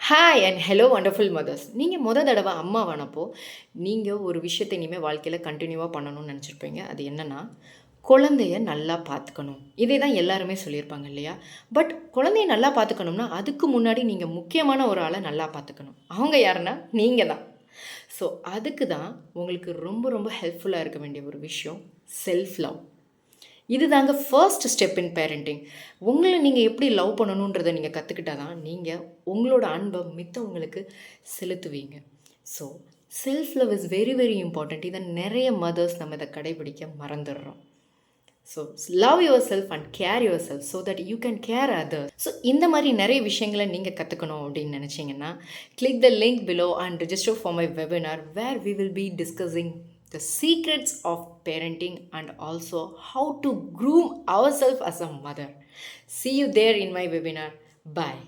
Hi and hello wonderful mothers. நீங்கள் தடவை அம்மாவானப்போ நீங்கள் ஒரு விஷயத்தை இனிமேல் வாழ்க்கையில் கண்டினியூவாக பண்ணணும்னு நினச்சிருப்பீங்க. அது என்னென்னா, குழந்தைய நல்லா பார்த்துக்கணும். இதே தான் எல்லாருமே சொல்லியிருப்பாங்க இல்லையா? பட் குழந்தைய நல்லா பார்த்துக்கணும்னா அதுக்கு முன்னாடி நீங்கள் முக்கியமான ஒரு ஆளை நல்லா பார்த்துக்கணும். அவங்க யாருன்னா நீங்கள் தான். ஸோ அதுக்கு தான் உங்களுக்கு ரொம்ப ரொம்ப ஹெல்ப்ஃபுல்லாக இருக்க வேண்டிய ஒரு விஷயம் செல்ஃப் லவ். இது தாங்க ஃபர்ஸ்ட் ஸ்டெப் இன் பேரண்டிங். உங்களை நீங்கள் எப்படி லவ் பண்ணணுன்றதை நீங்கள் கற்றுக்கிட்டா தான் நீங்கள் உங்களோட அன்பை மித்தவங்களுக்கு செலுத்துவீங்க. So self love is very very important. இதை நிறைய மதர்ஸ் நம்ம இதை கடைபிடிக்க மறந்துடுறோம். So love yourself and care yourself so that you can care others. So இந்த மாதிரி நிறைய விஷயங்களை நீங்கள் கற்றுக்கணும் அப்படின்னு நினச்சிங்கன்னா click the link below and register for my webinar where we will be discussing the secrets of parenting and also how to groom ourselves as a mother. See you there in my webinar. Bye.